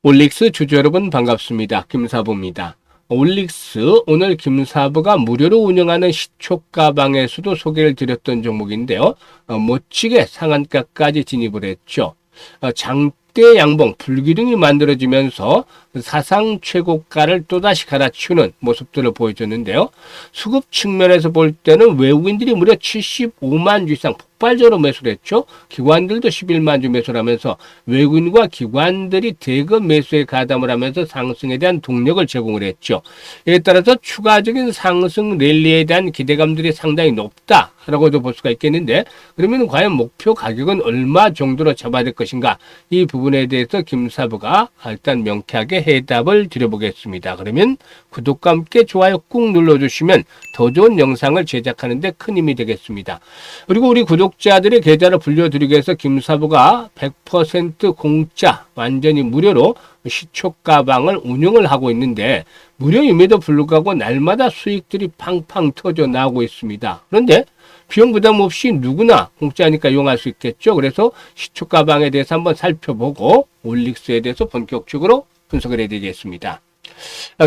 올릭스 주주 여러분 반갑습니다. 김사부입니다. 올릭스 오늘 김사부가 무료로 운영하는 시초가방에서도 소개를 드렸던 종목인데요. 멋지게 상한가까지 진입을 했죠. 장대 양봉 불기둥이 만들어지면서 사상 최고가를 또다시 갈아치우는 모습들을 보여줬는데요. 수급 측면에서 볼 때는 외국인들이 무려 75만 주 이상 폭발적으로 매수를 했죠. 기관들도 11만 주 매수를 하면서 외국인과 기관들이 대거 매수에 가담을 하면서 상승에 대한 동력을 제공을 했죠. 이에 따라서 추가적인 상승 랠리에 대한 기대감들이 상당히 높다라고도 볼 수가 있겠는데, 그러면 과연 목표 가격은 얼마 정도로 잡아야 될 것인가? 이 부분에 대해서 김사부가 일단 명쾌하게 해답을 드려보겠습니다. 그러면 구독과 함께 좋아요 꾹 눌러주시면 더 좋은 영상을 제작하는 데 큰 힘이 되겠습니다. 그리고 우리 구독자들의 계좌를 불려드리기 위해서 김사부가 100% 공짜 완전히 무료로 시초가방을 운영을 하고 있는데, 무료임에도 불구하고 날마다 수익들이 팡팡 터져 나오고 있습니다. 그런데 비용 부담 없이 누구나 공짜니까 이용할 수 있겠죠. 그래서 시초가방에 대해서 한번 살펴보고 올릭스에 대해서 본격적으로 분석을 해드리겠습니다.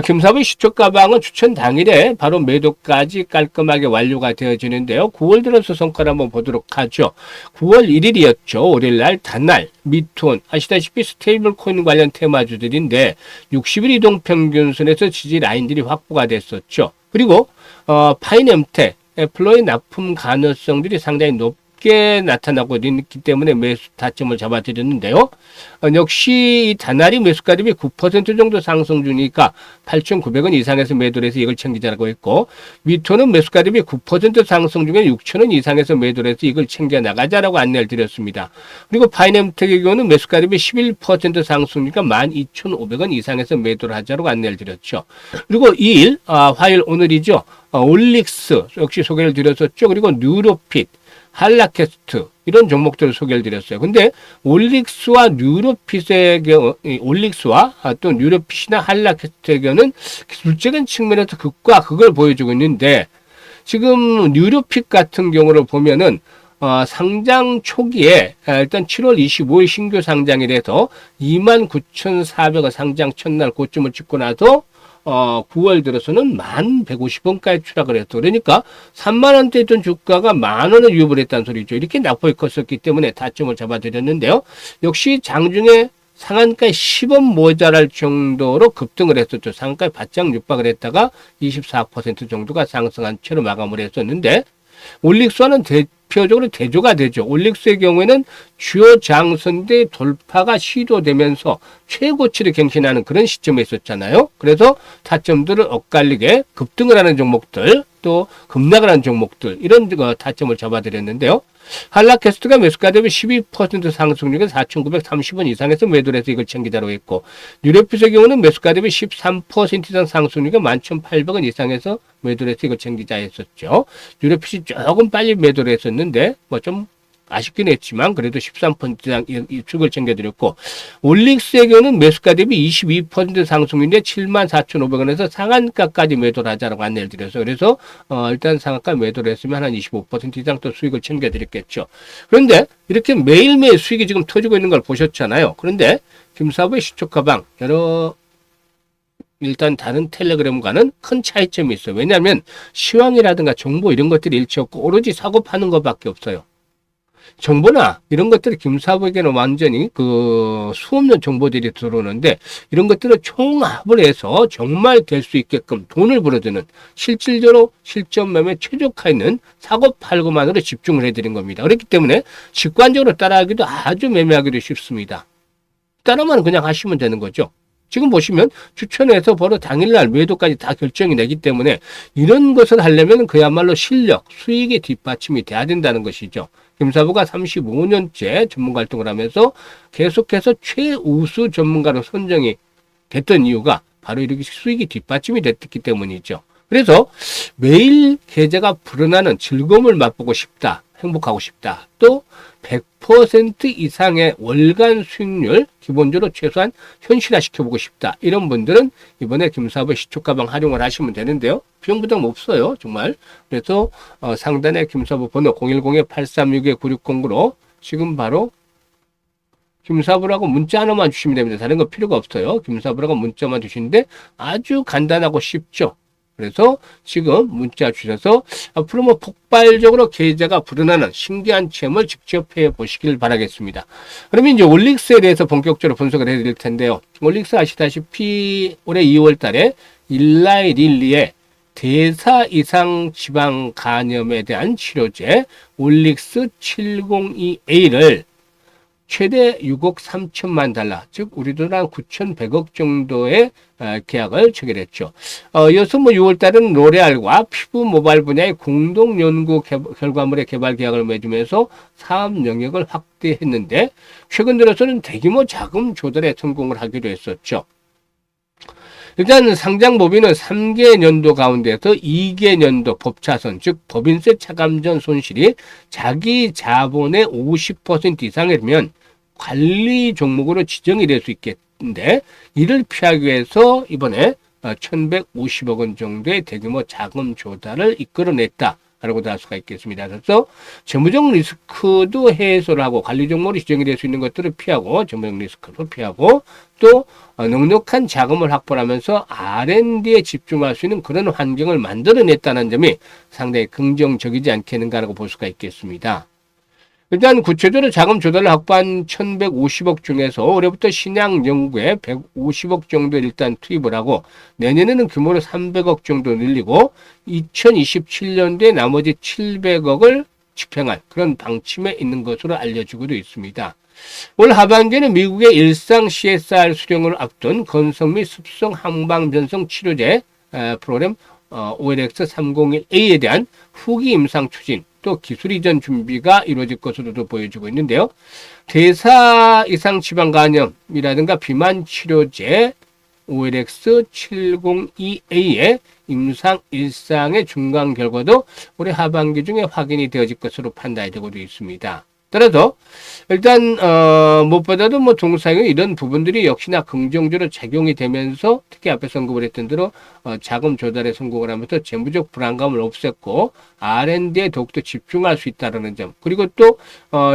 김사부의 시초가방은 추천 당일에 바로 매도까지 깔끔하게 완료가 되어지는데요. 9월 들어서 성과를 한번 보도록 하죠. 9월 1일이었죠. 월요일날 단날, 미톤, 아시다시피 스테이블 코인 관련 테마주들인데 60일 이동평균선에서 지지 라인들이 확보가 됐었죠. 그리고 파이nem텍, 애플로의 납품 가능성들이 상당히 높게 나타나고 있기 때문에 매수 타점을 잡아드렸는데요. 역시 이 단알이 매수가 대비 9% 정도 상승 중이니까 8,900원 이상에서 매도를 해서 이걸 챙기자라고 했고, 미토는 매수가 대비 9% 상승 중에 6,000원 이상에서 매도를 해서 이걸 챙겨 나가자라고 안내를 드렸습니다. 그리고 파이nem텍의 경우는 매수가 대비 11% 상승이니까 12,500원 이상에서 매도를 하자라고 안내를 드렸죠. 그리고 2일, 화요일 오늘이죠. 올릭스 역시 소개를 드렸었죠. 그리고 뉴로핏, 한라캐스트 이런 종목들을 소개를 드렸어요. 근데 올릭스와 뉴로핏의 경우, 올릭스와 또 뉴로핏이나 한라캐스트의 경우는 기술적인 측면에서 극과 극을 보여주고 있는데, 지금 뉴로핏 같은 경우를 보면은 상장 초기에 일단 7월 25일 신규 상장이 돼서 29,400원 상장 첫날 고점을 찍고 나서 9월 들어서는 1,150원까지 추락을 했어. 그러니까 3만원대 있던 주가가 만원을 유입을 했다는 소리죠. 이렇게 낙폭이 컸었기 때문에 타점을 잡아드렸는데요. 역시 장중에 상한가에 10원 모자랄 정도로 급등을 했었죠. 상한가에 바짝 육박을 했다가 24% 정도가 상승한 채로 마감을 했었는데, 올릭스와는 대표적으로 대조가 되죠. 올릭스의 경우에는 주요 장선대 돌파가 시도되면서 최고치를 갱신하는 그런 시점에 있었잖아요. 그래서 타점들을 엇갈리게 급등을 하는 종목들, 또 급락을 하는 종목들, 이런 타점을 잡아드렸는데요. 한라캐스트가 매수가 대비 12% 상승 중에 4,930원 이상에서 매도를 해서 이걸 챙기자로 했고, 뉴로핏의 경우는 매수가 대비 13% 이상 상승 중에 11,800원 이상에서 매도를 해서 이걸 챙기자 했었죠. 뉴로핏이 조금 빨리 매도를 했었는데 좀 아쉽긴 했지만 그래도 13% 이상 이축을 챙겨드렸고, 올릭스의 경우는 매수가 대비 22% 상승인데 74,500원에서 상한가까지 매도를 하자라고 안내를 드려서, 그래서 일단 상한가 매도를 했으면 한 25% 이상 또 수익을 챙겨드렸겠죠. 그런데 이렇게 매일매일 수익이 지금 터지고 있는 걸 보셨잖아요. 그런데 김사부의 시초가방 일단 다른 텔레그램과는 큰 차이점이 있어요. 왜냐하면 시황이라든가 정보 이런 것들이 일치 없고 오로지 사고 파는 것밖에 없어요. 정보나 이런 것들이 김사부에게는 완전히 수없는 정보들이 들어오는데, 이런 것들을 총합을 해서 정말 될 수 있게끔 돈을 벌어드는, 실질적으로 실전 매매 최적화 있는 사고 팔고만으로 집중을 해드린 겁니다. 그렇기 때문에 직관적으로 따라하기도 아주 매매하기도 쉽습니다. 따라만 그냥 하시면 되는 거죠. 지금 보시면 추천해서 바로 당일날 매도까지 다 결정이 되기 때문에 이런 것을 하려면 그야말로 실력, 수익의 뒷받침이 돼야 된다는 것이죠. 김사부가 35년째 전문가 활동을 하면서 계속해서 최우수 전문가로 선정이 됐던 이유가 바로 이렇게 수익이 뒷받침이 됐기 때문이죠. 그래서 매일 계좌가 불어나는 즐거움을 맛보고 싶다, 행복하고 싶다, 또 100% 이상의 월간 수익률 기본적으로 최소한 현실화 시켜보고 싶다, 이런 분들은 이번에 김사부의 시초가방 활용을 하시면 되는데요. 비용 부담 없어요, 정말. 그래서 상단에 김사부 번호 010-836-9609로 지금 바로 김사부라고 문자 하나만 주시면 됩니다. 다른 거 필요가 없어요. 김사부라고 문자만 주시는데 아주 간단하고 쉽죠. 그래서 지금 문자 주셔서 앞으로 뭐 폭발적으로 계좌가 불어나는 신기한 체험을 직접 해 보시길 바라겠습니다. 그러면 이제 올릭스에 대해서 본격적으로 분석을 해 드릴 텐데요. 올릭스 아시다시피 올해 2월 달에 일라이 릴리의 대사 이상 지방 간염에 대한 치료제 올릭스 702A를 최대 6억 3천만 달러, 즉 우리 돈 한 9,100억 정도의 계약을 체결했죠. 이어서 뭐 6월 달은 로레알과 피부 모발 분야의 공동 연구 결과물의 개발 계약을 맺으면서 사업 영역을 확대했는데 최근 들어서는 대규모 자금 조달에 성공을 하기로 했었죠. 일단 상장 법인은 3개 년도 가운데서 2개 년도 법차손, 즉 법인세 차감 전 손실이 자기 자본의 50% 이상이 되면 관리 종목으로 지정이 될 수 있겠는데 이를 피하기 위해서 이번에 1,150억 원 정도의 대규모 자금 조달을 이끌어냈다. 라고도 할 수가 있겠습니다. 그래서 재무적 리스크도 해소를 하고 관리 종목으로 지정이 될 수 있는 것들을 피하고 재무적 리스크도 피하고 또 넉넉한 자금을 확보하면서 R&D에 집중할 수 있는 그런 환경을 만들어냈다는 점이 상당히 긍정적이지 않겠는가라고 볼 수가 있겠습니다. 일단 구체적으로 자금 조달을 확보한 1,150억 중에서 올해부터 신약 연구에 150억 정도 일단 투입을 하고 내년에는 규모를 300억 정도 늘리고 2027년도에 나머지 700억을 집행할 그런 방침에 있는 것으로 알려지고도 있습니다. 올 하반기에는 미국의 일상 CSR 수령을 앞둔 건성 및 습성 항방 변성 치료제 프로그램 OLX301A에 대한 후기 임상 추진 또 기술 이전 준비가 이루어질 것으로도 보여지고 있는데요. 대사 이상 지방 간염이라든가 비만 치료제 OLX702A의 임상 일상의 중간 결과도 올해 하반기 중에 확인이 되어질 것으로 판단이 되고도 있습니다. 따라서 일단 무엇보다도 뭐 동사의 이런 부분들이 역시나 긍정적으로 작용이 되면서 특히 앞에서 언급을 했던 대로 자금 조달에 성공을 하면서 재무적 불안감을 없앴고 R&D에 더욱더 집중할 수 있다는 점 그리고 또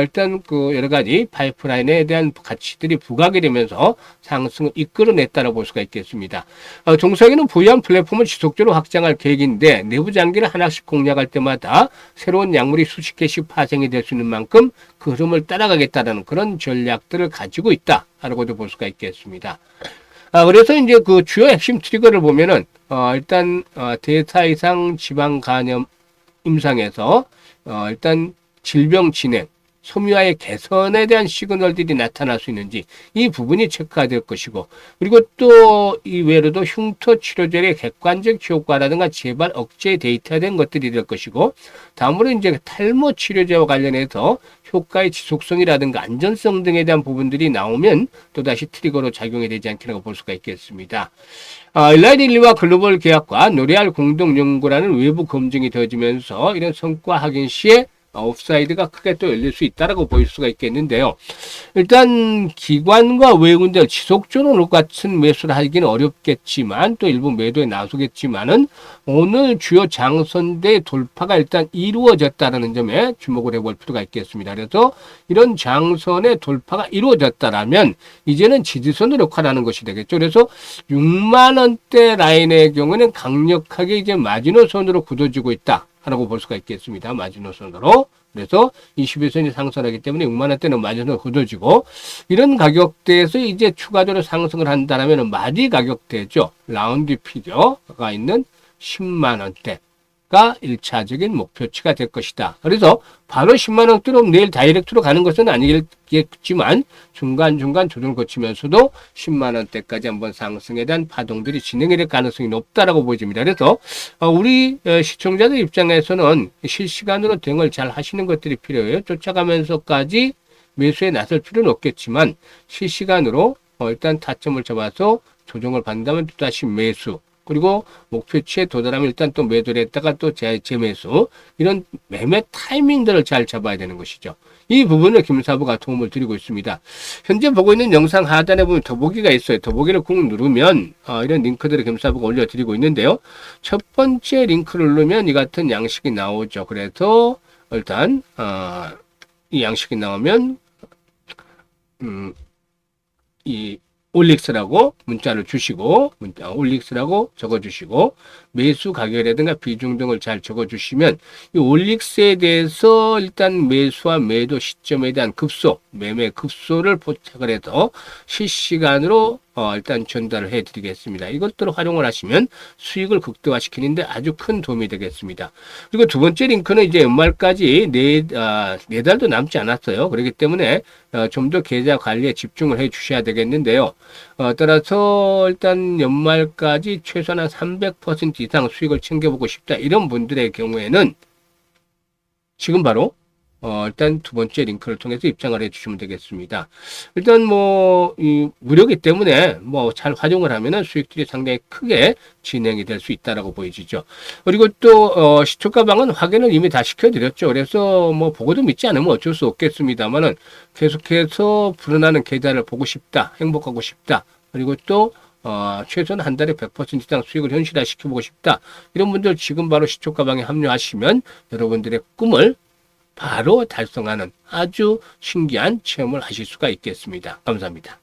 일단 그 여러 가지 파이프라인에 대한 가치들이 부각이 되면서 상승을 이끌어냈다고 볼 수가 있겠습니다. 동사에는 부유한 플랫폼을 지속적으로 확장할 계획인데 내부 장기를 하나씩 공략할 때마다 새로운 약물이 수십 개씩 파생이 될 수 있는 만큼 그 흐름을 따라가겠다는 그런 전략들을 가지고 있다라고도 볼 수가 있겠습니다. 그래서 이제 그 주요 핵심 트리거를 보면은 일단 대사 이상 지방 간염 임상에서 일단 질병 진행, 소미와의 개선에 대한 시그널들이 나타날 수 있는지 이 부분이 체크가 될 것이고 그리고 또 이외로도 흉터 치료제의 객관적 효과라든가 재발 억제 데이터된 것들이 될 것이고 다음으로 이제 탈모 치료제와 관련해서 효과의 지속성이라든가 안전성 등에 대한 부분들이 나오면 또다시 트리거로 작용이 되지 않겠라고 볼 수가 있겠습니다. 일라이 릴리와 글로벌 계약과 노레알 공동 연구라는 외부 검증이 되어지면서 이런 성과 확인 시에 업사이드가 크게 또 열릴 수 있다라고 보일 수가 있겠는데요. 일단 기관과 외국인들 지속적으로 같은 매수를 하기는 어렵겠지만 또 일부 매도에 나서겠지만은 오늘 주요 장선대 돌파가 일단 이루어졌다는 점에 주목을 해볼 필요가 있겠습니다. 그래서 이런 장선의 돌파가 이루어졌다라면 이제는 지지선을 역할하는 것이 되겠죠. 그래서 6만 원대 라인의 경우는 강력하게 이제 마지노선으로 굳어지고 있다. 라고 볼 수가 있겠습니다. 마지노선으로. 그래서 21선이 상승하기 때문에 6만원대는 마지노선으로 굳어지고 이런 가격대에서 이제 추가적으로 상승을 한다면 마디 가격대죠. 라운드 피겨가 있는 10만원대. 가 1차적인 목표치가 될 것이다. 그래서 바로 10만원대로 내일 다이렉트로 가는 것은 아니겠지만 중간중간 조정을 거치면서도 10만원대까지 한번 상승에 대한 파동들이 진행이 될 가능성이 높다라고 보여집니다. 그래서 우리 시청자들 입장에서는 실시간으로 대응을 잘 하시는 것들이 필요해요. 쫓아가면서까지 매수에 나설 필요는 없겠지만 실시간으로 일단 타점을 잡아서 조정을 받는다면 또다시 매수 그리고 목표치에 도달하면 일단 또 매도를 했다가 또 재매수 이런 매매 타이밍들을 잘 잡아야 되는 것이죠. 이 부분을 김사부가 도움을 드리고 있습니다. 현재 보고 있는 영상 하단에 보면 더보기가 있어요. 더보기를 꾹 누르면 이런 링크들을 김사부가 올려드리고 있는데요. 첫 번째 링크를 누르면 이 같은 양식이 나오죠. 그래서 일단 이 양식이 나오면 이 올릭스라고 문자를 주시고 올릭스라고 적어주시고 매수 가격이라든가 비중 등을 잘 적어주시면 이 올릭스에 대해서 일단 매수와 매도 시점에 대한 급소, 매매 급소를 포착을 해서 실시간으로 일단 전달을 해드리겠습니다. 이것들을 활용을 하시면 수익을 극대화시키는데 아주 큰 도움이 되겠습니다. 그리고 두 번째 링크는 이제 연말까지 네 달도 남지 않았어요. 그렇기 때문에 좀 더 계좌 관리에 집중을 해 주셔야 되겠는데요. 따라서 일단 연말까지 최소한 300% 이상 수익을 챙겨보고 싶다. 이런 분들의 경우에는 지금 바로 일단 두 번째 링크를 통해서 입장을 해 주시면 되겠습니다. 일단 이 무료이기 때문에 잘 활용을 하면은 수익들이 상당히 크게 진행이 될 수 있다라고 보여지죠. 그리고 또 시초가 방은 확인을 이미 다 시켜드렸죠. 그래서 보고도 믿지 않으면 어쩔 수 없겠습니다만은 계속해서 불어나는 계좌를 보고 싶다, 행복하고 싶다. 그리고 또 최소한 한 달에 100% 이상 수익을 현실화 시켜보고 싶다. 이런 분들 지금 바로 시초가 방에 합류하시면 여러분들의 꿈을 바로 달성하는 아주 신기한 체험을 하실 수가 있겠습니다. 감사합니다.